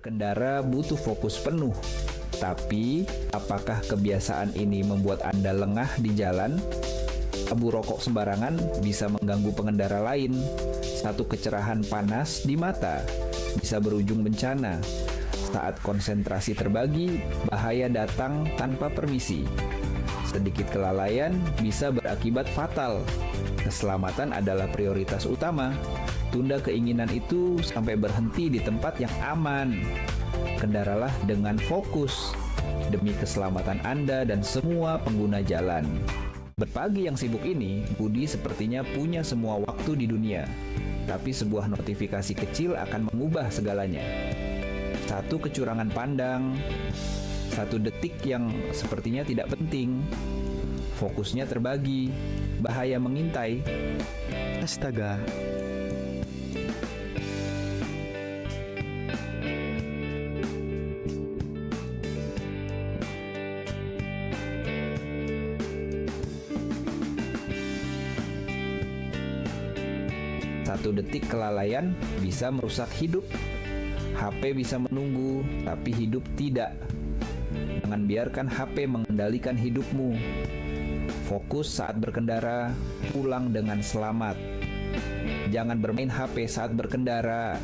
Berkendara butuh fokus penuh, tapi apakah kebiasaan ini membuat Anda lengah di jalan? Abu rokok sembarangan bisa mengganggu pengendara lain. Satu kecerahan panas di mata bisa berujung bencana. Saat konsentrasi terbagi, bahaya datang tanpa permisi. Sedikit kelalaian bisa berakibat fatal. Keselamatan adalah prioritas utama. Tunda keinginan itu sampai berhenti di tempat yang aman. Kendaralah dengan fokus demi keselamatan Anda dan semua pengguna jalan. Berpagi yang sibuk ini, Budi sepertinya punya semua waktu di dunia. Tapi sebuah notifikasi kecil akan mengubah segalanya. Satu kecurangan pandang, satu detik yang sepertinya tidak penting. Fokusnya terbagi, bahaya mengintai. Astaga. Satu detik kelalaian bisa merusak hidup. HP bisa menunggu, tapi hidup tidak. Jangan biarkan HP mengendalikan hidupmu. Fokus saat berkendara, pulang dengan selamat. Jangan bermain HP saat berkendara.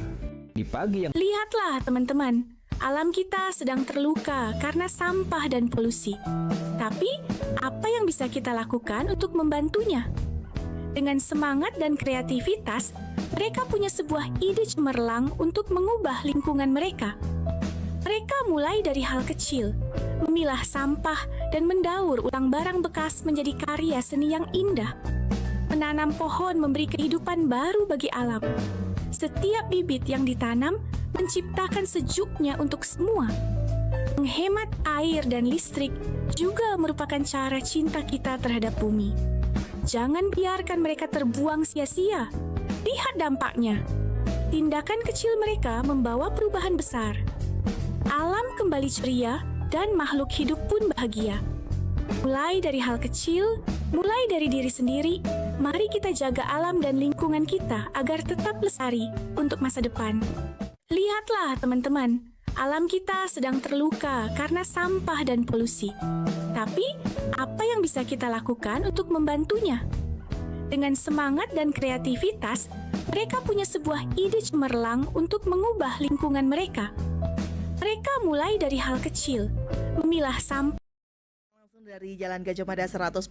Di pagi yang... Lihatlah teman-teman, alam kita sedang terluka karena sampah dan polusi. Tapi, apa yang bisa kita lakukan untuk membantunya? Dengan semangat dan kreativitas, mereka punya sebuah ide cemerlang untuk mengubah lingkungan mereka. Mereka mulai dari hal kecil, memilah sampah dan mendaur ulang barang bekas menjadi karya seni yang indah. Menanam pohon memberi kehidupan baru bagi alam. Setiap bibit yang ditanam menciptakan sejuknya untuk semua. Menghemat air dan listrik juga merupakan cara cinta kita terhadap bumi. Jangan biarkan mereka terbuang sia-sia. Lihat dampaknya. Tindakan kecil mereka membawa perubahan besar. Alam kembali ceria dan makhluk hidup pun bahagia. Mulai dari hal kecil, mulai dari diri sendiri, mari kita jaga alam dan lingkungan kita agar tetap lestari untuk masa depan. Lihatlah teman-teman, alam kita sedang terluka karena sampah dan polusi. Tapi, apa yang bisa kita lakukan untuk membantunya? Dengan semangat dan kreativitas, mereka punya sebuah ide cemerlang untuk mengubah lingkungan mereka. Mereka mulai dari hal kecil, memilah sampah. Dari Jalan Gajah Mada 144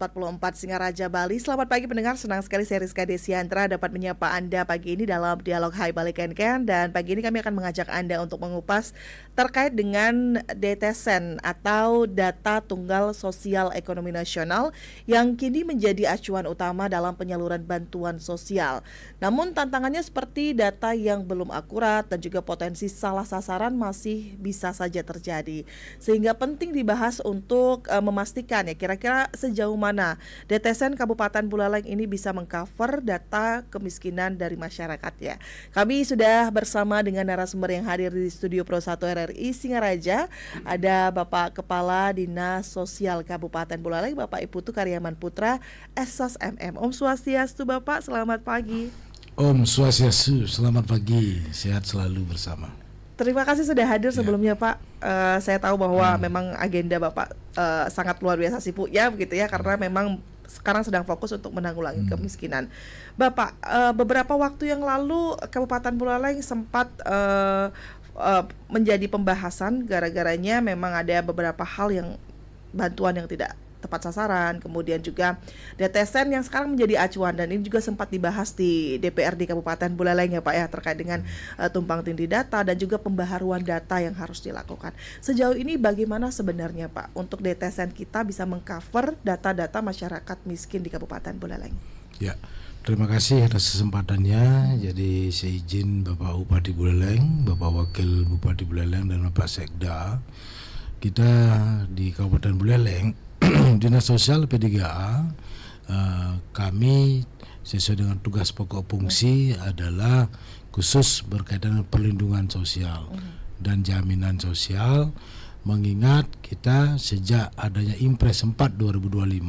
Singaraja, Bali. Selamat pagi pendengar, senang sekali saya Rizka Desiantra dapat menyapa Anda pagi ini dalam Dialog Hai Bali Ken. Dan pagi ini kami akan mengajak Anda untuk mengupas terkait dengan DTSEN atau Data Tunggal Sosial Ekonomi Nasional yang kini menjadi acuan utama dalam penyaluran bantuan sosial. Namun tantangannya seperti data yang belum akurat dan juga potensi salah sasaran masih bisa saja terjadi. Sehingga penting dibahas untuk memastikan ya kira-kira sejauh mana DTSEN Kabupaten Buleleng ini bisa mengcover data kemiskinan dari masyarakat ya. Kami sudah bersama dengan narasumber yang hadir di studio Pro 1 RRI Singaraja. Ada Bapak Kepala Dinas Sosial Kabupaten Buleleng, Bapak Iputu Karyaman Putra Esos MM. Om Swastiastu Bapak, selamat pagi. Om Swastiastu, selamat pagi, sehat selalu bersama. Terima kasih sudah hadir sebelumnya Pak. Saya tahu bahwa memang agenda Bapak sangat luar biasa sibuk ya begitu ya, karena memang sekarang sedang fokus untuk menanggulangi kemiskinan. Bapak, beberapa waktu yang lalu Kabupaten Buleleng sempat menjadi pembahasan gara-garanya memang ada beberapa hal yang bantuan yang tidak tepat sasaran, kemudian juga DTSEN yang sekarang menjadi acuan, dan ini juga sempat dibahas di DPRD Kabupaten Buleleng ya Pak ya, terkait dengan tumpang tindih data dan juga pembaharuan data yang harus dilakukan. Sejauh ini bagaimana sebenarnya Pak untuk DTSEN kita bisa mengcover data-data masyarakat miskin di Kabupaten Buleleng? Ya, terima kasih atas kesempatannya. Jadi saya izin Bapak Bupati Buleleng, Bapak Wakil Bupati Buleleng dan Bapak Sekda, kita di Kabupaten Buleleng Dinas Sosial P3A, kami sesuai dengan tugas pokok fungsi adalah khusus berkaitan dengan perlindungan sosial dan jaminan sosial, mengingat kita sejak adanya Impres 4 2025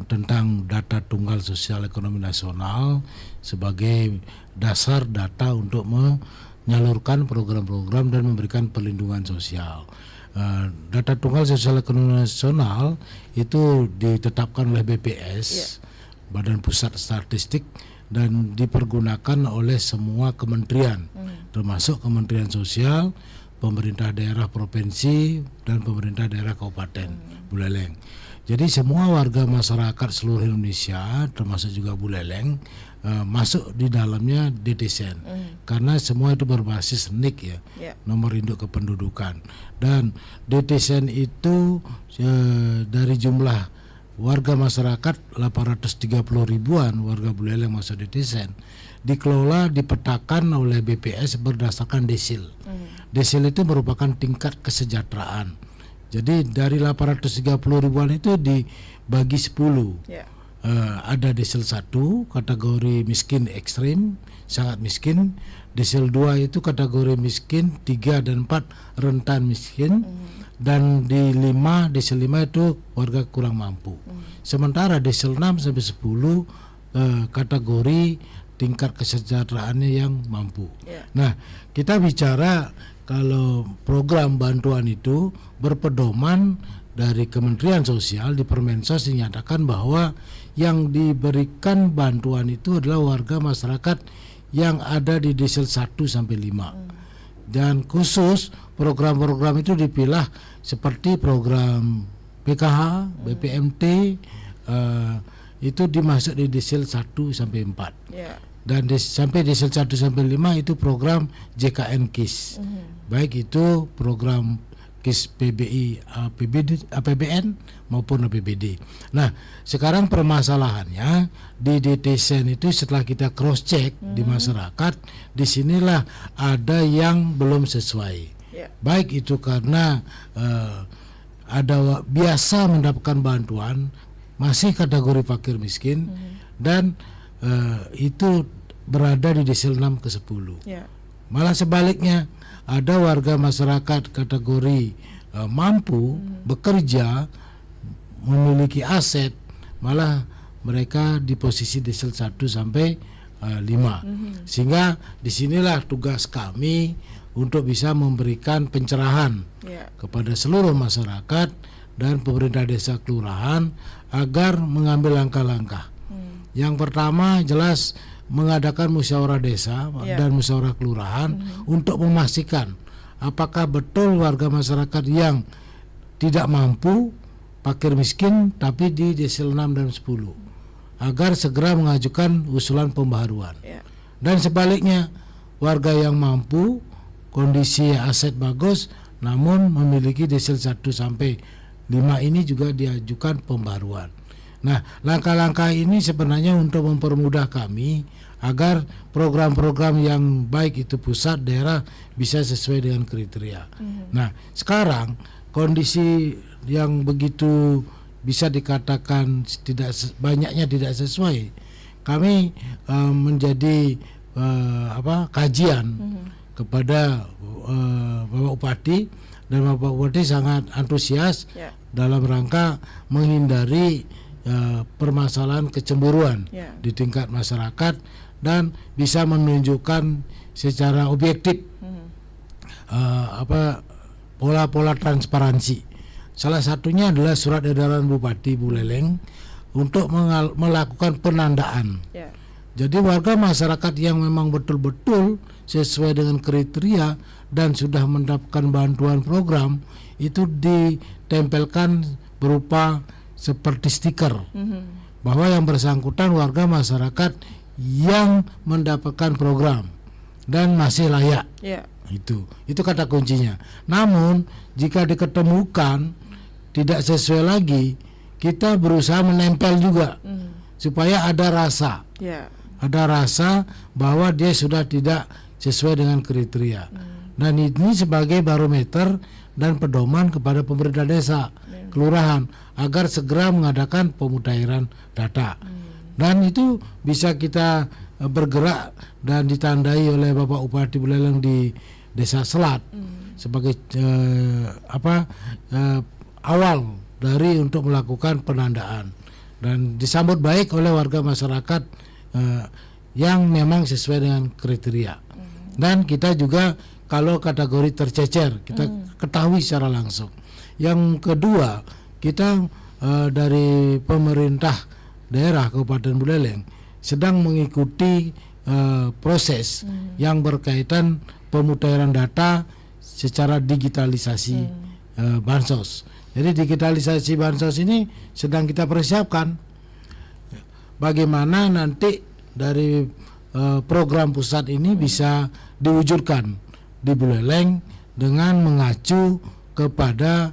tentang data tunggal sosial ekonomi nasional sebagai dasar data untuk menyalurkan program-program dan memberikan perlindungan sosial. Data tunggal sosial ekonomi nasional itu ditetapkan oleh BPS, Badan Pusat Statistik, dan dipergunakan oleh semua kementerian, termasuk Kementerian Sosial, pemerintah daerah provinsi, dan pemerintah daerah kabupaten Buleleng. Jadi semua warga masyarakat seluruh Indonesia, termasuk juga Buleleng, masuk di dalamnya DTSEN, karena semua itu berbasis NIK ya, nomor induk kependudukan. Dan DTSEN itu dari jumlah warga masyarakat 830 ribuan warga Buleleng masuk DTSEN, dikelola, dipetakan oleh BPS berdasarkan desil. Desil itu merupakan tingkat kesejahteraan. Jadi dari 830 ribuan itu dibagi 10. Ada desil 1 kategori miskin ekstrim, sangat miskin. Desil 2 itu kategori miskin, 3 dan 4 rentan miskin. Dan di 5, desil 5 itu warga kurang mampu. Sementara desil 6 sampai 10 kategori tingkat kesejahteraannya yang mampu. Nah, kita bicara kalau program bantuan itu berpedoman dari Kementerian Sosial, di Permensos dinyatakan bahwa yang diberikan bantuan itu adalah warga masyarakat yang ada di desil 1 sampai 5. Dan khusus program-program itu dipilah seperti program PKH, BPMT, itu dimasuk di desil 1 sampai 4. Dan sampai desil 1 sampai 5 itu program JKN KIS. Baik itu program KIS PBI, APBN maupun APBD. Nah, sekarang permasalahannya di DTSEN itu setelah kita cross check di masyarakat, disinilah ada yang belum sesuai. Baik itu karena ada biasa mendapatkan bantuan masih kategori fakir miskin, dan itu berada di desil 6 ke 10. Malah sebaliknya, ada warga masyarakat kategori mampu bekerja, memiliki aset, malah mereka di posisi desil 1 sampai 5. Sehingga disinilah tugas kami untuk bisa memberikan pencerahan kepada seluruh masyarakat dan pemerintah desa kelurahan agar mengambil langkah-langkah. Yang pertama jelas mengadakan musyawarah desa dan musyawarah kelurahan untuk memastikan apakah betul warga masyarakat yang tidak mampu, fakir miskin, tapi di desil 6 dan 10, agar segera mengajukan usulan pembaharuan. Dan sebaliknya, warga yang mampu, kondisi aset bagus, namun memiliki desil 1 sampai 5 ini juga diajukan pembaharuan. Nah, langkah-langkah ini sebenarnya untuk mempermudah kami agar program-program yang baik itu pusat, daerah bisa sesuai dengan kriteria. Nah, sekarang kondisi yang begitu bisa dikatakan banyaknya tidak sesuai, kami menjadi kajian kepada Bapak Bupati, dan Bapak Bupati sangat antusias dalam rangka menghindari permasalahan kecemburuan di tingkat masyarakat dan bisa menunjukkan secara objektif pola-pola transparansi. Salah satunya adalah surat edaran Bupati Buleleng untuk melakukan penandaan. Jadi warga masyarakat yang memang betul-betul sesuai dengan kriteria dan sudah mendapatkan bantuan program itu ditempelkan berupa seperti stiker bahwa yang bersangkutan warga masyarakat yang mendapatkan program dan masih layak. Itu kata kuncinya. Namun jika diketemukan tidak sesuai lagi, kita berusaha menempel juga supaya ada rasa. Ada rasa bahwa dia sudah tidak sesuai dengan kriteria. Dan ini sebagai barometer dan pedoman kepada pemerintah desa, kelurahan, agar segera mengadakan pemutahiran data. Dan itu bisa kita bergerak dan ditandai oleh Bapak Bupati Buleleng di Desa Selat sebagai awal dari untuk melakukan penandaan, dan disambut baik oleh warga masyarakat yang memang sesuai dengan kriteria. Dan kita juga kalau kategori tercecer kita ketahui secara langsung. Yang kedua, kita dari pemerintah daerah Kabupaten Buleleng sedang mengikuti proses yang berkaitan pemutahiran data secara digitalisasi bansos. Jadi digitalisasi bansos ini sedang kita persiapkan. Bagaimana nanti dari program pusat ini bisa diwujudkan di Buleleng dengan mengacu kepada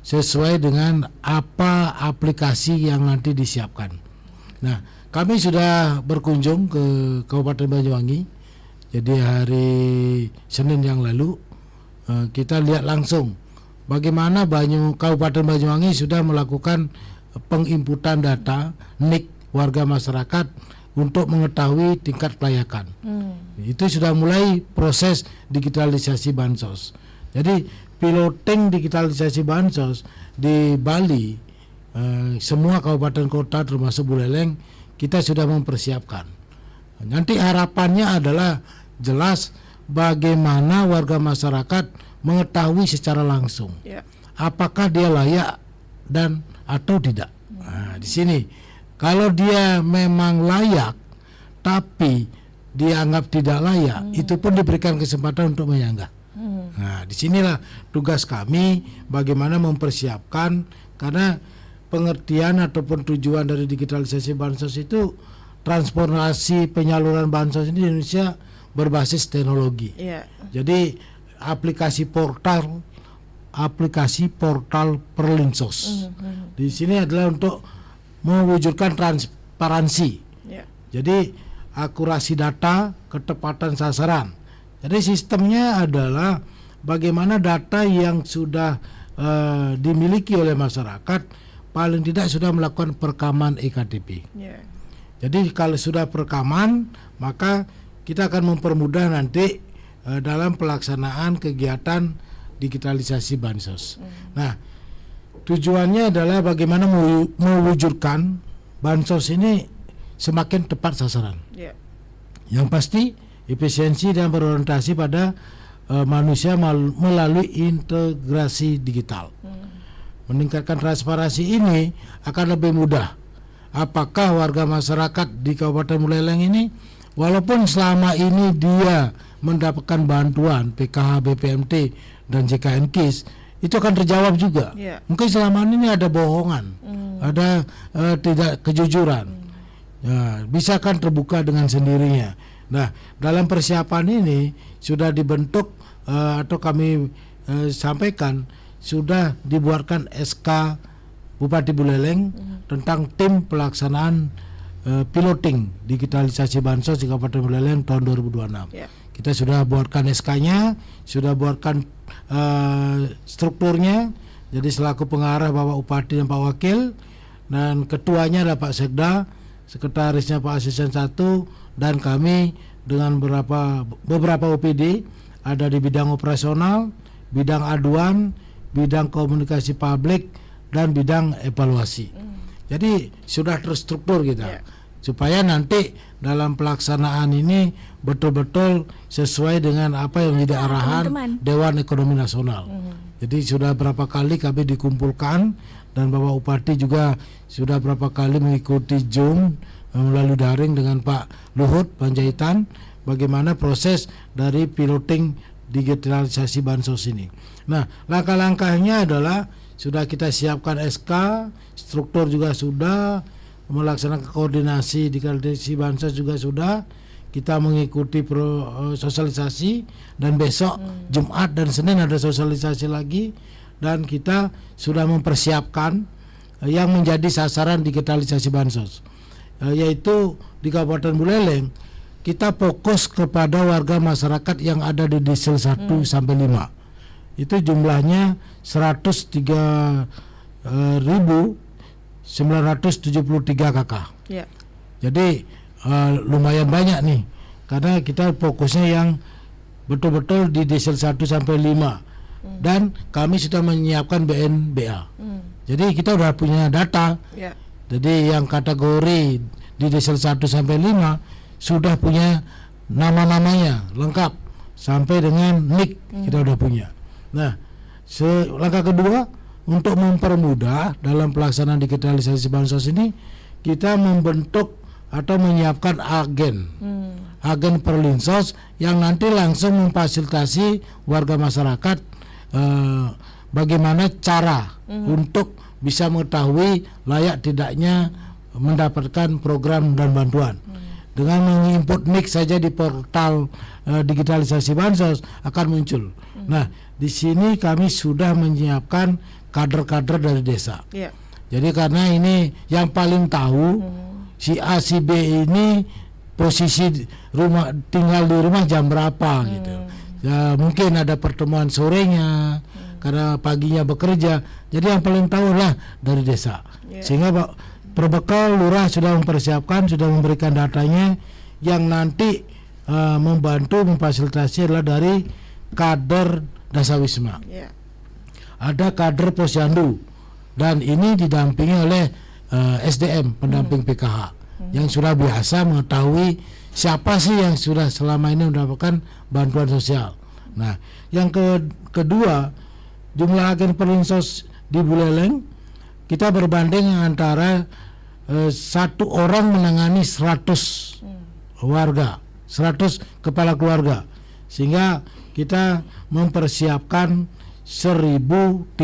sesuai dengan apa aplikasi yang nanti disiapkan. Nah, kami sudah berkunjung ke Kabupaten Banyuwangi. Jadi hari Senin yang lalu kita lihat langsung bagaimana Kabupaten Banyuwangi sudah melakukan penginputan data NIK warga masyarakat untuk mengetahui tingkat kelayakan. Itu sudah mulai proses digitalisasi bansos. Jadi piloting digitalisasi bansos di Bali, semua kabupaten kota termasuk Buleleng kita sudah mempersiapkan. Nanti harapannya adalah jelas bagaimana warga masyarakat mengetahui secara langsung apakah dia layak dan atau tidak. Nah, di sini kalau dia memang layak tapi dianggap tidak layak, itu pun diberikan kesempatan untuk menyanggah. Nah, disinilah tugas kami bagaimana mempersiapkan, karena pengertian ataupun tujuan dari digitalisasi bansos itu transformasi penyaluran bansos ini di Indonesia berbasis teknologi. Jadi aplikasi portal Perlinsos. Di sini adalah untuk mewujudkan transparansi. Jadi akurasi data, ketepatan sasaran. Jadi sistemnya adalah bagaimana data yang sudah dimiliki oleh masyarakat paling tidak sudah melakukan perekaman EKTP. Jadi kalau sudah perekaman, maka kita akan mempermudah nanti dalam pelaksanaan kegiatan digitalisasi bansos. Nah, tujuannya adalah bagaimana mewujudkan bansos ini semakin tepat sasaran. Yang pasti efisiensi dan berorientasi pada manusia melalui integrasi digital. Meningkatkan transparansi ini akan lebih mudah. Apakah warga masyarakat di Kabupaten Buleleng ini, walaupun selama ini dia mendapatkan bantuan PKH, BPMT dan JKN KIS, itu akan terjawab juga. Mungkin selama ini ada bohongan, ada tidak kejujuran. Bisa kan terbuka dengan sendirinya. Nah, dalam persiapan ini sudah dibentuk atau kami sampaikan sudah dibuatkan SK Bupati Buleleng tentang tim pelaksanaan piloting digitalisasi bansos di Kabupaten Buleleng tahun 2026. Kita sudah buatkan SK-nya, sudah buatkan strukturnya. Jadi selaku pengarah Bapak Upati dan Pak Wakil, dan ketuanya adalah Pak Sekda, sekretarisnya Pak Asisten 1, dan kami dengan beberapa OPD ada di bidang operasional, bidang aduan, bidang komunikasi publik, dan bidang evaluasi. Jadi sudah terstruktur kita supaya nanti dalam pelaksanaan ini betul-betul sesuai dengan apa yang menjadi arahan Dewan Ekonomi Nasional. Jadi sudah berapa kali kami dikumpulkan, dan Bapak Upati juga sudah berapa kali mengikuti Zoom melalui daring dengan Pak Luhut Panjaitan bagaimana proses dari piloting digitalisasi bansos ini. Nah, langkah-langkahnya adalah sudah kita siapkan SK, struktur juga sudah, melaksanakan koordinasi digitalisasi bansos juga sudah, kita mengikuti sosialisasi, dan besok Jumat dan Senin ada sosialisasi lagi, dan kita sudah mempersiapkan yang menjadi sasaran digitalisasi bansos, yaitu di Kabupaten Buleleng kita fokus kepada warga masyarakat yang ada di Desel 1 sampai 5. Itu jumlahnya 103.973 KK. Jadi lumayan banyak nih, karena kita fokusnya yang betul-betul di Desel 1 sampai 5. Dan kami sudah menyiapkan BNBA. Jadi kita sudah punya data. Jadi yang kategori di Desel 1 sampai 5 sudah punya nama-namanya lengkap sampai dengan NIK kita udah punya. Nah, langkah kedua untuk mempermudah dalam pelaksanaan digitalisasi bansos ini, kita membentuk atau menyiapkan agen perlinsos yang nanti langsung memfasilitasi warga masyarakat bagaimana cara untuk bisa mengetahui layak tidaknya mendapatkan program dan bantuan. Dengan menginput NIK saja di portal digitalisasi bansos akan muncul. Nah, di sini kami sudah menyiapkan kader-kader dari desa. Yeah. Jadi karena ini yang paling tahu si A si B ini posisi rumah tinggal di rumah jam berapa gitu. Ya, mungkin ada pertemuan sorenya karena paginya bekerja. Jadi yang paling tahu lah dari desa. Yeah. Sehingga Perbekal lurah sudah mempersiapkan, sudah memberikan datanya, yang nanti membantu memfasilitasi adalah dari kader Dasawisma. Yeah. Ada kader Posyandu dan ini didampingi oleh SDM pendamping PKH yang sudah biasa mengetahui siapa sih yang sudah selama ini mendapatkan bantuan sosial. Nah, yang kedua, jumlah agen perlinsos di Buleleng kita berbanding antara satu orang menangani 100 warga, 100 kepala keluarga, sehingga kita mempersiapkan 1036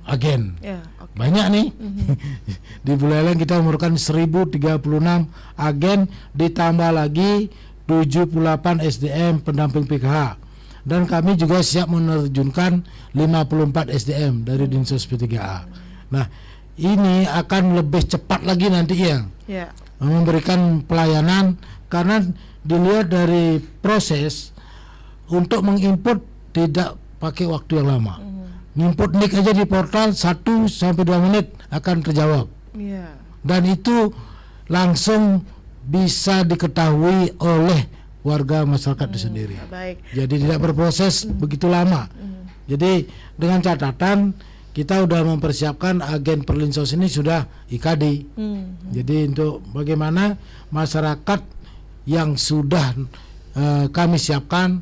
agen. Yeah, okay. Banyak nih. Di Buleleng kita memerlukan 1036 agen, ditambah lagi 78 SDM pendamping PKH. Dan kami juga siap menerjunkan 54 SDM dari Dinsos P3A. Nah, ini akan lebih cepat lagi nanti ya, memberikan pelayanan, karena dilihat dari proses untuk menginput tidak pakai waktu yang lama. Input NIK aja di portal 1 sampai 2 menit akan terjawab. Yeah. Dan itu langsung bisa diketahui oleh warga masyarakat itu sendiri. Baik. Jadi tidak berproses begitu lama. Jadi dengan catatan kita sudah mempersiapkan agen perlinsos ini sudah IKD. Jadi untuk bagaimana masyarakat yang sudah kami siapkan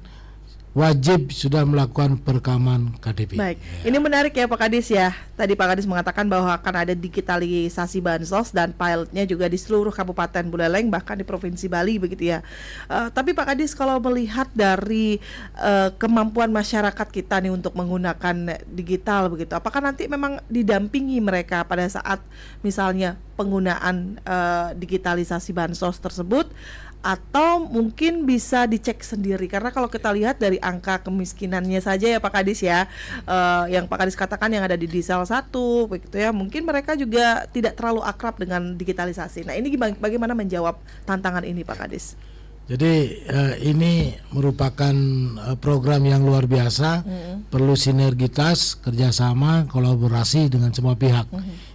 wajib sudah melakukan perekaman KTP. Baik, ini menarik ya Pak Kadis ya. Tadi Pak Kadis mengatakan bahwa akan ada digitalisasi bansos dan pilotnya juga di seluruh Kabupaten Buleleng, bahkan di Provinsi Bali begitu ya. Tapi Pak Kadis, kalau melihat dari kemampuan masyarakat kita nih untuk menggunakan digital begitu, apakah nanti memang didampingi mereka pada saat misalnya penggunaan digitalisasi bansos tersebut, atau mungkin bisa dicek sendiri? Karena kalau kita lihat dari angka kemiskinannya saja ya Pak Kadis ya, yang Pak Kadis katakan yang ada di Desal 1 begitu ya, mungkin mereka juga tidak terlalu akrab dengan digitalisasi. Nah, ini bagaimana menjawab tantangan ini Pak Kadis? Jadi ini merupakan program yang luar biasa, perlu sinergitas, kerjasama, kolaborasi dengan semua pihak.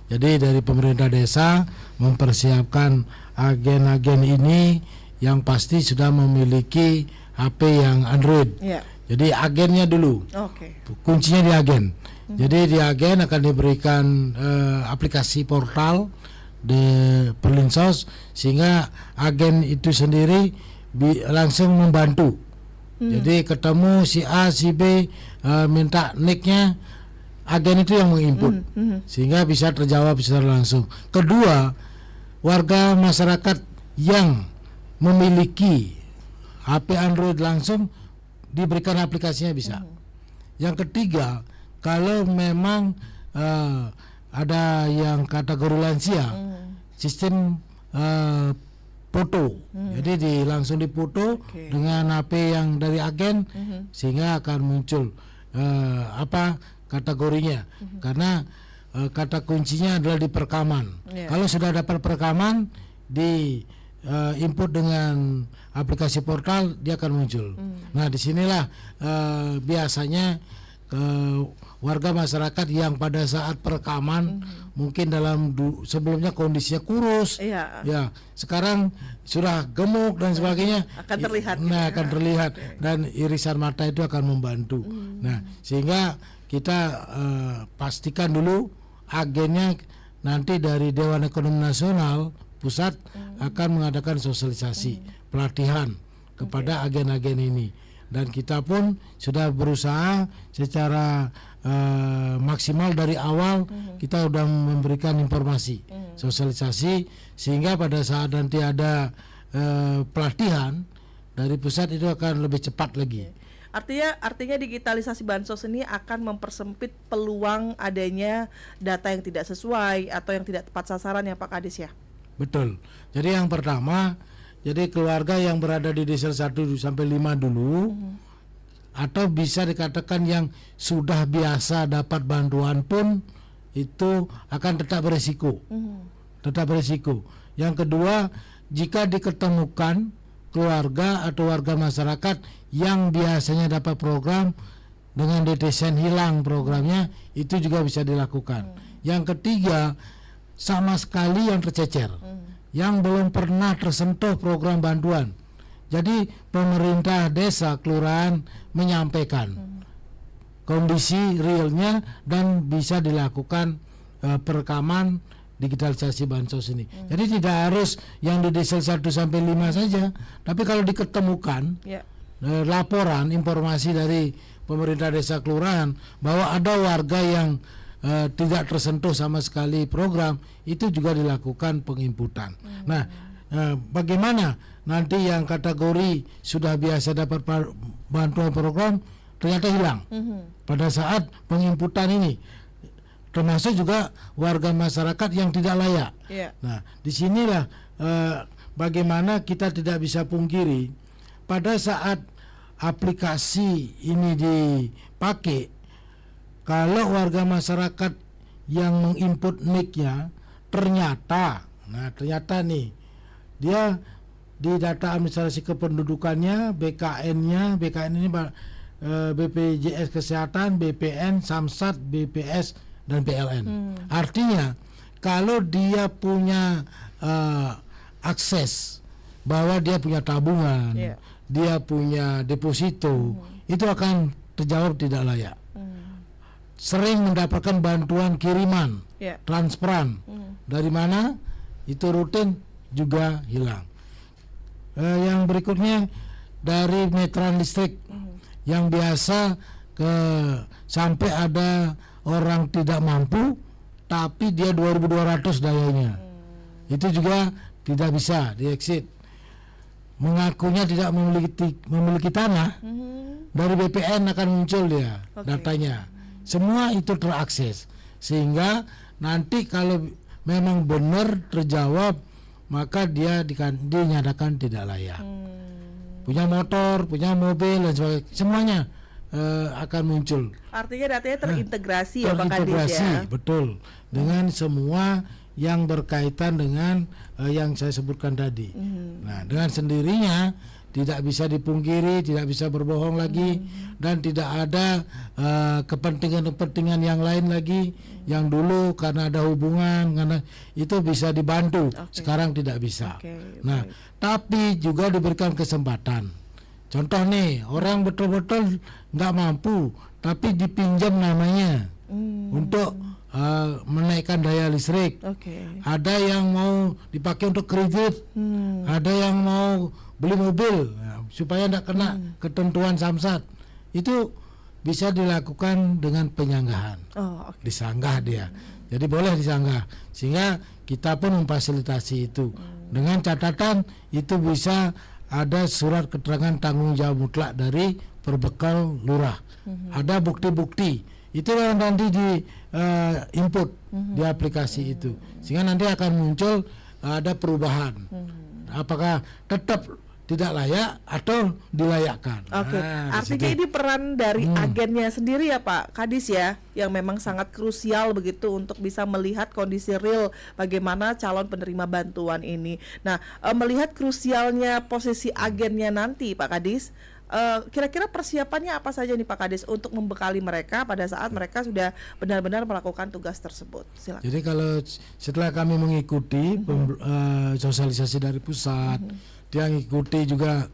Jadi dari pemerintah desa mempersiapkan agen-agen ini yang pasti sudah memiliki HP yang Android. Jadi agennya dulu, kuncinya di agen. Jadi di agen akan diberikan aplikasi portal di Perlinsos, sehingga agen itu sendiri langsung membantu. Jadi ketemu si A, si B, minta nicknya, agen itu yang menginput, sehingga bisa terjawab secara langsung. Kedua, warga masyarakat yang memiliki HP Android langsung diberikan aplikasinya bisa. Yang ketiga, kalau memang ada yang kategori lansia, sistem foto, jadi langsung dipoto dengan HP yang dari agen, sehingga akan muncul apa kategorinya, karena kata kuncinya adalah di perekaman. Kalau sudah dapat perekaman, di input dengan aplikasi portal, dia akan muncul. Nah, disinilah biasanya warga masyarakat yang pada saat perekaman mungkin sebelumnya kondisinya kurus, ya sekarang sudah gemuk dan sebagainya, akan terlihat. Nah, akan terlihat, dan irisan mata itu akan membantu. Nah, sehingga kita pastikan dulu agennya nanti dari Dewan Ekonomi Nasional pusat akan mengadakan sosialisasi pelatihan kepada agen-agen ini, dan kita pun sudah berusaha secara maksimal dari awal. Kita sudah memberikan informasi, sosialisasi, sehingga pada saat nanti ada pelatihan dari pusat itu akan lebih cepat lagi. Artinya digitalisasi bansos ini akan mempersempit peluang adanya data yang tidak sesuai atau yang tidak tepat sasaran ya Pak Kadis ya. Betul. Jadi yang pertama, jadi keluarga yang berada di desel 1 sampai 5 dulu, atau bisa dikatakan yang sudah biasa dapat bantuan pun itu akan tetap berisiko. Tetap berisiko. Yang kedua, jika diketemukan keluarga atau warga masyarakat yang biasanya dapat program dengan DTSN hilang programnya, itu juga bisa dilakukan. Yang ketiga, sama sekali yang tercecer, yang belum pernah tersentuh program bantuan. Jadi pemerintah desa, kelurahan menyampaikan kondisi realnya dan bisa dilakukan perekaman digitalisasi bansos ini. Jadi tidak harus yang di desa 1 sampai 5 saja, tapi kalau diketemukan laporan informasi dari pemerintah desa kelurahan bahwa ada warga yang tidak tersentuh sama sekali program, itu juga dilakukan penginputan. Nah, bagaimana nanti yang kategori sudah biasa dapat bantuan program ternyata hilang pada saat penginputan ini, termasuk juga warga masyarakat yang tidak layak. Nah, disinilah bagaimana kita tidak bisa pungkiri pada saat aplikasi ini dipakai, kalau warga masyarakat yang menginput NIK-nya ternyata nih dia di data administrasi kependudukannya, BKN-nya, BKN ini BPJS Kesehatan, BPN, Samsat, BPS dan PLN. Artinya kalau dia punya akses bahwa dia punya tabungan, dia punya deposito, itu akan terjawab tidak layak. Sering mendapatkan bantuan kiriman, transferan dari mana itu rutin juga hilang. Yang berikutnya dari meteran listrik yang biasa sampai ada orang tidak mampu tapi dia 2.200 dayanya, itu juga tidak bisa diexit. Mengakunya tidak memiliki tanah, dari BPN akan muncul dia datanya. Semua itu terakses, sehingga nanti kalau memang benar terjawab, maka dia dinyatakan tidak layak. Punya motor, punya mobil dan sebagainya, semuanya akan muncul. Artinya datanya terintegrasi ya Pak Kadis ya. Terintegrasi, betul, dengan semua yang berkaitan dengan yang saya sebutkan tadi. Nah, dengan sendirinya tidak bisa dipungkiri, tidak bisa berbohong lagi, dan tidak ada kepentingan-kepentingan yang lain lagi yang dulu karena ada hubungan, karena itu bisa dibantu, sekarang tidak bisa. Nah, tapi juga diberikan kesempatan. Contoh nih, orang betul-betul nggak mampu, tapi dipinjam namanya untuk menaikkan daya listrik. Ada yang mau dipakai untuk kredit, ada yang mau beli mobil supaya tidak kena ketentuan Samsat. Itu bisa dilakukan dengan penyanggahan. Disanggah dia. Jadi boleh disanggah, sehingga kita pun memfasilitasi itu. Dengan catatan itu bisa ada surat keterangan tanggung jawab mutlak dari perbekal lurah. Ada bukti-bukti. Itu yang nanti di input di aplikasi itu, sehingga nanti akan muncul ada perubahan. Apakah tetap tidak layak atau dilayakkan. Artinya ini peran dari agennya sendiri ya Pak Kadis ya, yang memang sangat krusial begitu untuk bisa melihat kondisi real bagaimana calon penerima bantuan ini. Nah, melihat krusialnya posisi agennya nanti Pak Kadis, kira-kira persiapannya apa saja nih Pak Kadis untuk membekali mereka pada saat mereka sudah benar-benar melakukan tugas tersebut? Silakan. Jadi kalau setelah kami mengikuti sosialisasi dari pusat, dia ngikuti juga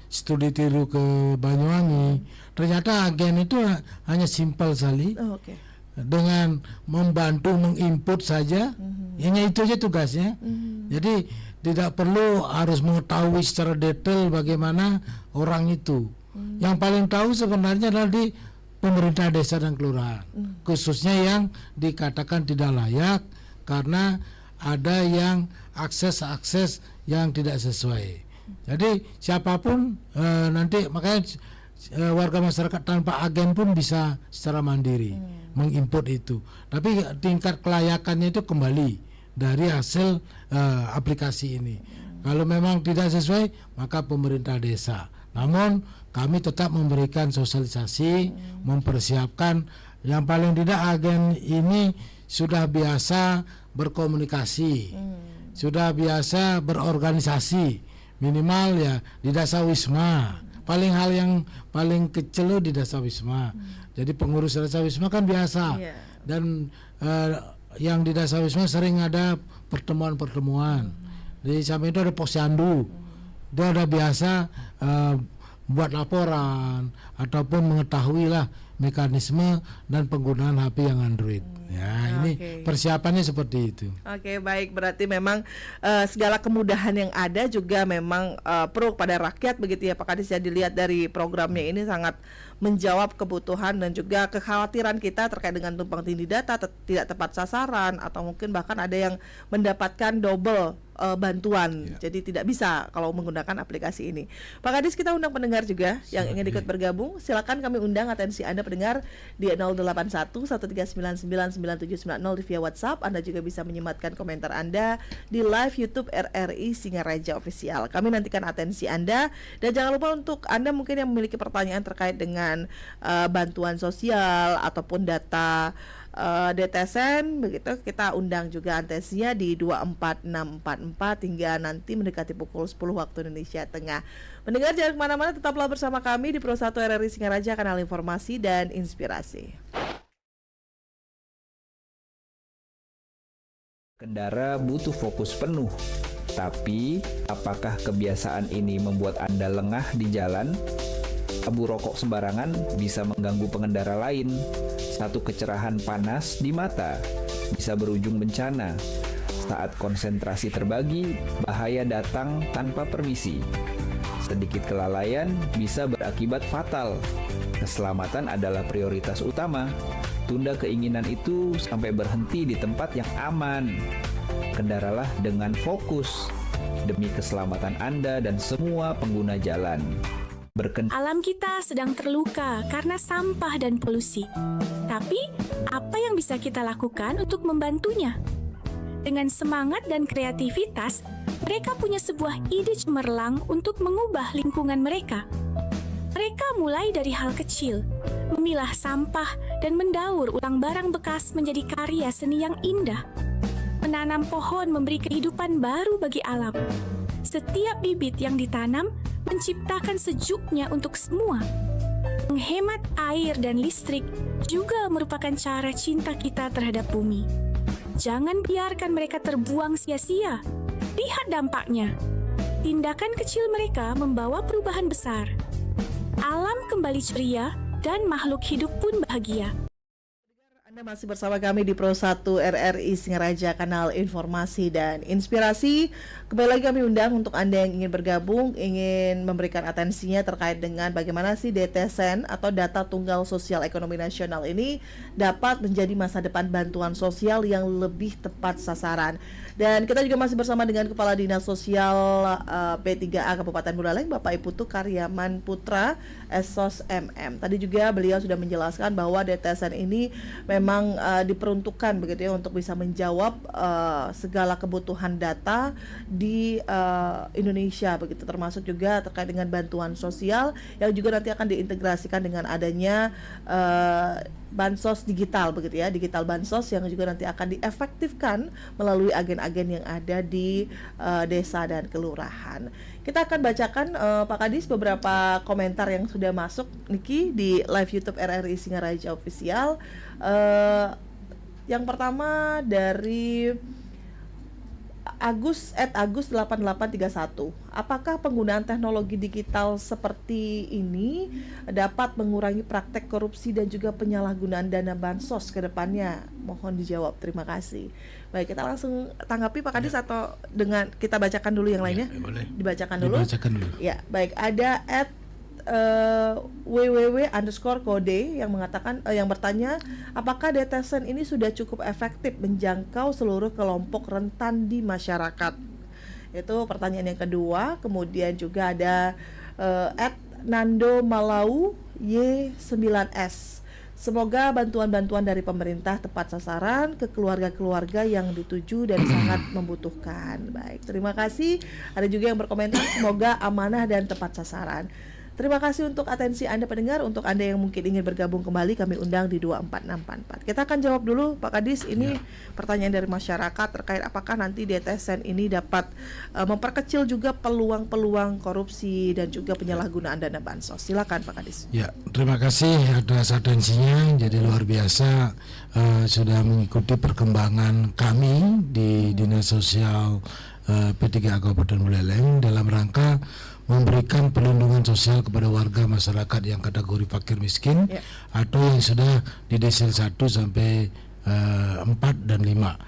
studi tiru ke Banyuwangi, ternyata agen itu hanya simpel sekali. dengan membantu menginput saja, hanya itu aja tugasnya. Jadi tidak perlu harus mengetahui secara detail bagaimana orang itu. Yang paling tahu sebenarnya adalah di pemerintah desa dan kelurahan, khususnya yang dikatakan tidak layak karena ada yang akses yang tidak sesuai. Jadi siapapun nanti makanya warga masyarakat tanpa agen pun bisa secara mandiri menginput itu. Tapi tingkat kelayakannya itu kembali dari hasil aplikasi ini. Kalau memang tidak sesuai, maka pemerintah desa. Namun kami tetap memberikan sosialisasi, mempersiapkan. Yang paling tidak agen ini sudah biasa berkomunikasi, sudah biasa berorganisasi, minimal ya di Dasawisma. Hal yang paling kecil di Dasawisma. Jadi pengurus Dasawisma kan biasa. Dan yang di Dasawisma sering ada pertemuan-pertemuan. Di samping itu ada posyandu. Itu ada biasa buat laporan ataupun mengetahui lah mekanisme dan penggunaan HP yang Android. Ya, ini persiapannya seperti itu. Oke, baik. Berarti memang segala kemudahan yang ada juga memang pro pada rakyat begitu ya Pak Kadis, ya, dilihat dari programnya ini sangat menjawab kebutuhan dan juga kekhawatiran kita terkait dengan tumpang tindih data, tidak tepat sasaran, atau mungkin bahkan ada yang mendapatkan double bantuan. Jadi tidak bisa kalau menggunakan aplikasi ini. Pak Kadis, kita undang pendengar juga yang ingin ikut bergabung. Silakan kami undang atensi Anda pendengar di 081 1399 9790 via WhatsApp. Anda juga bisa menyematkan komentar Anda di live YouTube RRI Singaraja Official. Kami nantikan atensi Anda, dan jangan lupa untuk Anda mungkin yang memiliki pertanyaan terkait dengan bantuan sosial ataupun data DTSN begitu, kita undang juga atensinya di 24644 hingga nanti mendekati pukul 10 waktu Indonesia Tengah. Mendengar jangan kemana-mana, tetaplah bersama kami di Pro 1 RRI Singaraja, kanal informasi dan inspirasi. Kendara butuh fokus penuh, tapi apakah kebiasaan ini membuat Anda lengah di jalan? Abu rokok sembarangan bisa mengganggu pengendara lain. Satu kecerahan panas di mata bisa berujung bencana. Saat konsentrasi terbagi, bahaya datang tanpa permisi. Sedikit kelalaian bisa berakibat fatal. Keselamatan adalah prioritas utama. Tunda keinginan itu sampai berhenti di tempat yang aman. Kendaralah dengan fokus demi keselamatan Anda dan semua pengguna jalan. Alam kita sedang terluka karena sampah dan polusi. Tapi, apa yang bisa kita lakukan untuk membantunya? Dengan semangat dan kreativitas, mereka punya sebuah ide cemerlang untuk mengubah lingkungan mereka. Mereka mulai dari hal kecil, memilah sampah dan mendaur ulang barang bekas menjadi karya seni yang indah. Menanam pohon memberi kehidupan baru bagi alam. Setiap bibit yang ditanam menciptakan sejuknya untuk semua. Menghemat air dan listrik juga merupakan cara cinta kita terhadap bumi. Jangan biarkan mereka terbuang sia-sia. Lihat dampaknya. Tindakan kecil mereka membawa perubahan besar. Alam kembali ceria dan makhluk hidup pun bahagia. Anda masih bersama kami di Pro 1 RRI Singaraja, kanal informasi dan inspirasi. Kembali lagi kami undang untuk Anda yang ingin bergabung, ingin memberikan atensinya terkait dengan bagaimana sih DTSN atau Data Tunggal Sosial Ekonomi Nasional ini dapat menjadi masa depan bantuan sosial yang lebih tepat sasaran. Dan kita juga masih bersama dengan Kepala Dinas Sosial P3A Kabupaten Buleleng, Bapak Iputu Karyaman Putra Esos MM. Tadi juga beliau sudah menjelaskan bahwa DTSN ini memang diperuntukkan begitu ya untuk bisa menjawab segala kebutuhan data di Indonesia begitu, termasuk juga terkait dengan bantuan sosial yang juga nanti akan diintegrasikan dengan adanya bansos digital begitu ya, digital bansos yang juga nanti akan diefektifkan melalui agen-agen yang ada di desa dan kelurahan. Kita akan bacakan Pak Kadis beberapa komentar yang sudah masuk Niki di live YouTube RRI Singaraja Official. Yang pertama dari Pak Agus @Agus 8831. Apakah penggunaan teknologi digital seperti ini dapat mengurangi praktek korupsi dan juga penyalahgunaan dana bansos ke depannya? Mohon dijawab. Terima kasih. Baik, kita langsung tanggapi Pak Kadis atau dengan kita bacakan dulu yang lainnya? Boleh. Dibacakan dulu. Dibacakan dulu. Ya, baik. Ada www_kode yang mengatakan yang bertanya, apakah DTSEN ini sudah cukup efektif menjangkau seluruh kelompok rentan di masyarakat? Itu pertanyaan yang kedua. Kemudian juga ada @Nando Malau Y9S. Semoga bantuan-bantuan dari pemerintah tepat sasaran ke keluarga-keluarga yang dituju dan sangat membutuhkan. Baik, terima kasih. Ada juga yang berkomentar, semoga amanah dan tepat sasaran. Terima kasih untuk atensi Anda pendengar. Untuk Anda yang mungkin ingin bergabung kembali, kami undang di 24644. Kita akan jawab dulu Pak Kadis. Ini pertanyaan dari masyarakat terkait apakah nanti DTSEN ini dapat memperkecil juga peluang-peluang korupsi dan juga penyalahgunaan dana bansos. Silakan Pak Kadis. Ya, terima kasih atas atensinya. Jadi luar biasa sudah mengikuti perkembangan kami di Dinas Sosial P3A Kabupaten Buleleng dalam rangka memberikan perlindungan sosial kepada warga masyarakat yang kategori fakir miskin atau yang sudah di desil 1 sampai 4 dan 5.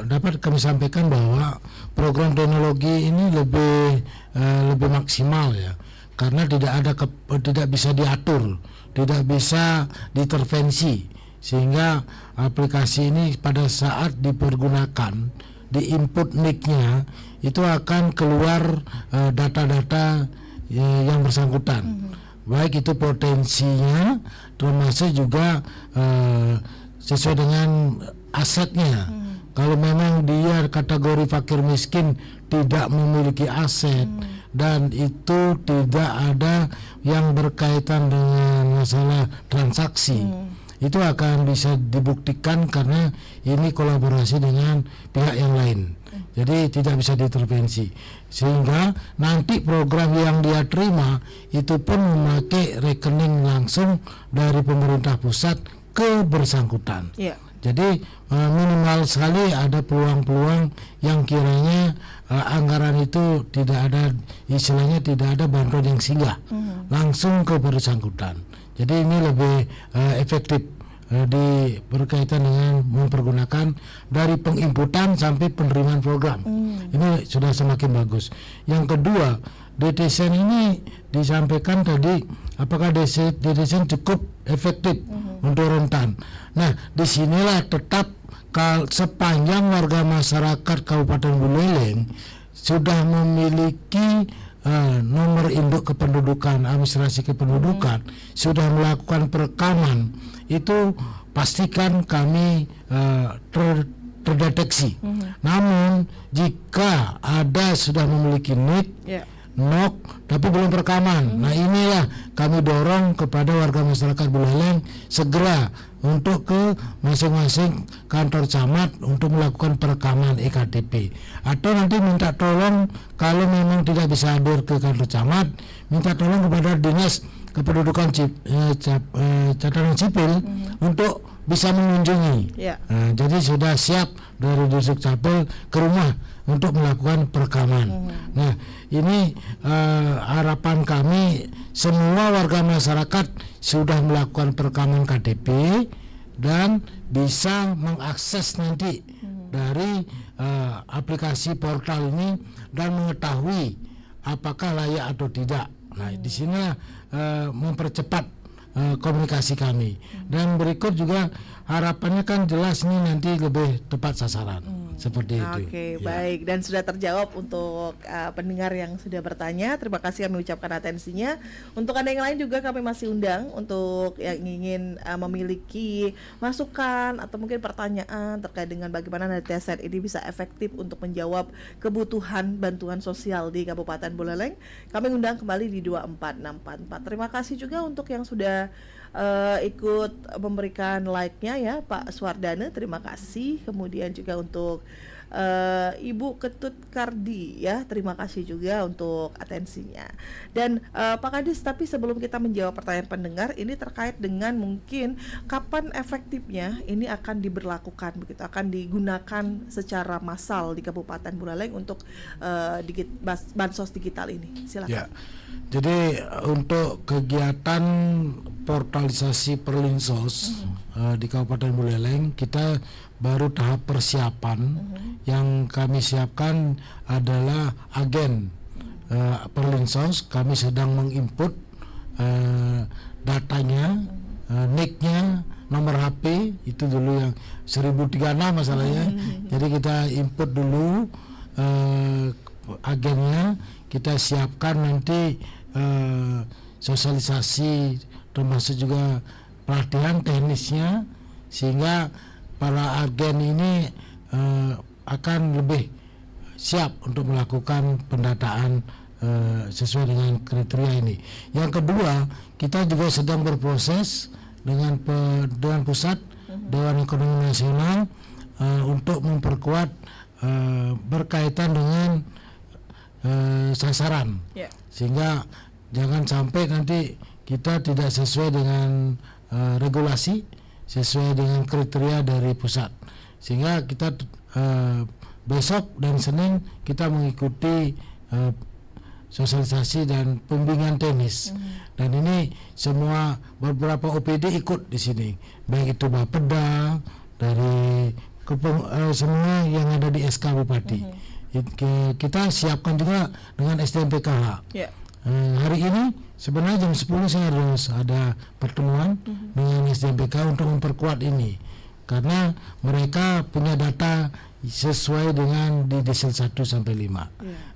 Dapat kami sampaikan bahwa program teknologi ini lebih maksimal ya, karena tidak bisa diatur, tidak bisa diintervensi, sehingga aplikasi ini pada saat dipergunakan, di-input nick-nya itu akan keluar data-data yang bersangkutan, baik itu potensinya termasuk juga sesuai dengan asetnya. Kalau memang dia kategori fakir miskin tidak memiliki aset dan itu tidak ada yang berkaitan dengan masalah transaksi, itu akan bisa dibuktikan karena ini kolaborasi dengan pihak yang lain. Jadi tidak bisa diintervensi, sehingga nanti program yang dia terima itu pun memakai rekening langsung dari pemerintah pusat ke bersangkutan. Jadi minimal sekali ada peluang-peluang yang kiranya anggaran itu tidak ada, istilahnya tidak ada bantuan yang singgah, langsung ke bersangkutan. Jadi ini lebih efektif berkaitan dengan mempergunakan dari penginputan sampai penerimaan program. Ini sudah semakin bagus. Yang kedua, DTSEN ini disampaikan tadi, apakah DTSEN cukup efektif untuk rentan. Nah, disinilah tetap sepanjang warga masyarakat Kabupaten Buleleng sudah memiliki nomor induk kependudukan, administrasi kependudukan, sudah melakukan perekaman, itu pastikan kami terdeteksi. Namun jika ada sudah memiliki NIK, NOK, tapi belum perekaman, nah inilah kami dorong kepada warga masyarakat Buleleng segera untuk ke masing-masing kantor camat untuk melakukan perekaman EKTP, atau nanti minta tolong kalau memang tidak bisa hadir ke kantor camat, minta tolong kepada dinas kependudukan catatan sipil untuk bisa mengunjungi. Jadi sudah siap dari Distrik Capil ke rumah untuk melakukan perekaman. Nah, ini harapan kami semua warga masyarakat sudah melakukan perekaman KTP dan bisa mengakses nanti dari aplikasi portal ini dan mengetahui apakah layak atau tidak. Nah, di sini mempercepat komunikasi kami. Dan berikut juga harapannya kan jelas ini nanti lebih tepat sasaran. Seperti itu. Oke, baik. Dan sudah terjawab untuk pendengar yang sudah bertanya. Terima kasih kami ucapkan atensinya. Untuk Anda yang lain juga kami masih undang untuk yang ingin memiliki masukan atau mungkin pertanyaan terkait dengan bagaimana DTSEN ini bisa efektif untuk menjawab kebutuhan bantuan sosial di Kabupaten Buleleng. Kami undang kembali di 24644. Terima kasih juga untuk yang sudah ikut memberikan like-nya ya, Pak Swardana, terima kasih. Kemudian juga untuk Ibu Ketut Kardi ya. Terima kasih juga untuk atensinya. Dan Pak Kadis, tapi sebelum kita menjawab pertanyaan pendengar, ini terkait dengan mungkin kapan efektifnya ini akan diberlakukan begitu, akan digunakan secara massal di Kabupaten Buleleng untuk bansos digital ini. Silakan. Ya. Jadi untuk kegiatan portalisasi Perlinsos di Kabupaten Buleleng, kita baru tahap persiapan. Yang kami siapkan adalah agen Perlinsos. Kami sedang menginput datanya, nicknya, nomor HP itu dulu yang 1036 masalahnya. Jadi kita input dulu agennya, kita siapkan nanti sosialisasi termasuk juga pelatihan teknisnya, sehingga para agen ini akan lebih siap untuk melakukan pendataan sesuai dengan kriteria ini. Yang kedua, kita juga sedang berproses dengan pusat Dewan Ekonomi Nasional untuk memperkuat berkaitan dengan sasaran, sehingga jangan sampai nanti kita tidak sesuai dengan regulasi, sesuai dengan kriteria dari pusat, sehingga kita besok dan Senin kita mengikuti sosialisasi dan pembimbingan teknis. Dan ini semua beberapa OPD ikut di sini, baik itu Bapeda dari semua yang ada di SK Bupati. Kita siapkan juga dengan SDMPKH. Hari ini sebenarnya jam 10 saya harus ada pertemuan dengan SDMPKH untuk memperkuat ini, karena mereka punya data sesuai dengan di desil 1 sampai 5.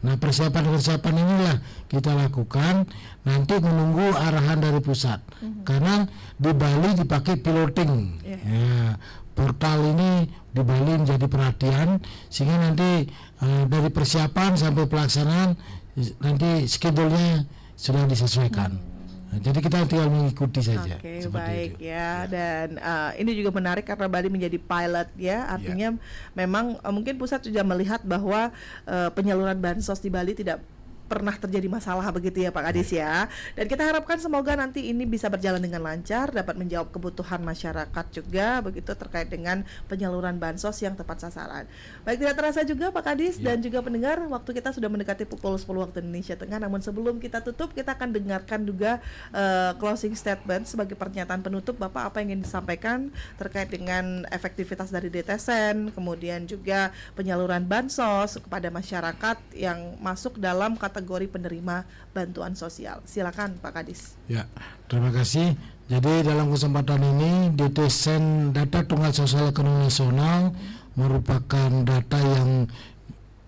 Nah, persiapan inilah kita lakukan, nanti menunggu arahan dari pusat. Karena di Bali dipakai piloting. Portal ini di Bali menjadi perhatian, sehingga nanti dari persiapan sampai pelaksanaan nanti schedule-nya sudah disesuaikan. Jadi kita tinggal mengikuti saja. Oke, baik itu. Dan ini juga menarik karena Bali menjadi pilot ya. Artinya memang mungkin pusat sudah melihat bahwa penyaluran bansos di Bali tidak pernah terjadi masalah begitu ya Pak Kadis ya. Dan kita harapkan semoga nanti ini bisa berjalan dengan lancar, dapat menjawab kebutuhan masyarakat juga begitu terkait dengan penyaluran bansos yang tepat sasaran. Baik, tidak terasa juga Pak Kadis dan juga pendengar, waktu kita sudah mendekati pukul 10 waktu Indonesia Tengah. Namun sebelum kita tutup, kita akan dengarkan juga closing statement sebagai pernyataan penutup Bapak, apa yang ingin disampaikan terkait dengan efektivitas dari DTSN, kemudian juga penyaluran bansos kepada masyarakat yang masuk dalam kategori penerima bantuan sosial. Silakan Pak Kadis. Ya, terima kasih. Jadi dalam kesempatan ini DTSN, data tunggal sosial ekonomi nasional, merupakan data yang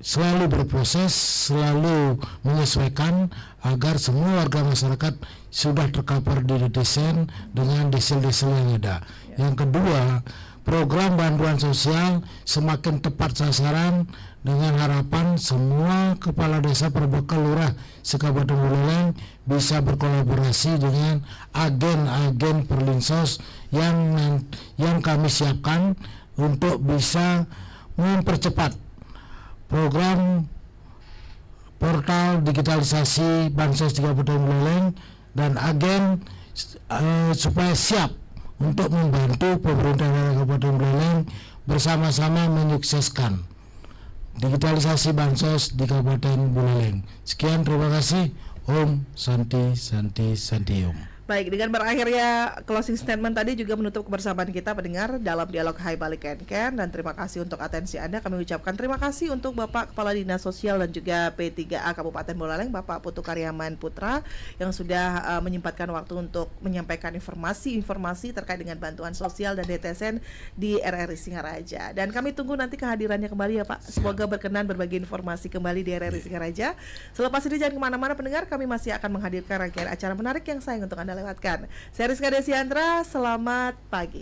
selalu berproses, selalu menyesuaikan agar semua warga masyarakat sudah tercover di DTSN dengan desil-desil yang ada. Yang kedua, program bantuan sosial semakin tepat sasaran dengan harapan semua kepala desa perbekal lurah se-Kabupaten Buleleng bisa berkolaborasi dengan agen-agen Perlinsos yang kami siapkan untuk bisa mempercepat program portal digitalisasi bansos di Kabupaten Buleleng, dan agen supaya siap untuk membantu pemerintah daerah Kabupaten Buleleng bersama-sama menyukseskan digitalisasi bansos di Kabupaten Buleleng. Sekian, terima kasih. Om Santi Santi Santi Om. Baik, dengan berakhirnya closing statement tadi juga menutup kebersamaan kita pendengar dalam dialog Hai Bali Ken, dan terima kasih untuk atensi Anda. Kami ucapkan terima kasih untuk Bapak Kepala Dinas Sosial dan juga P3A Kabupaten Buleleng, Bapak Putu Karyaman Putra, yang sudah menyempatkan waktu untuk menyampaikan informasi terkait dengan bantuan sosial dan DTSN di RRI Singaraja. Dan kami tunggu nanti kehadirannya kembali ya Pak. Semoga berkenan berbagi informasi kembali di RRI Singaraja. Selepas ini jangan kemana-mana pendengar, kami masih akan menghadirkan rangkaian acara menarik yang sayang untuk Anda lewatkan. Saya Rizka Desiandra, selamat pagi.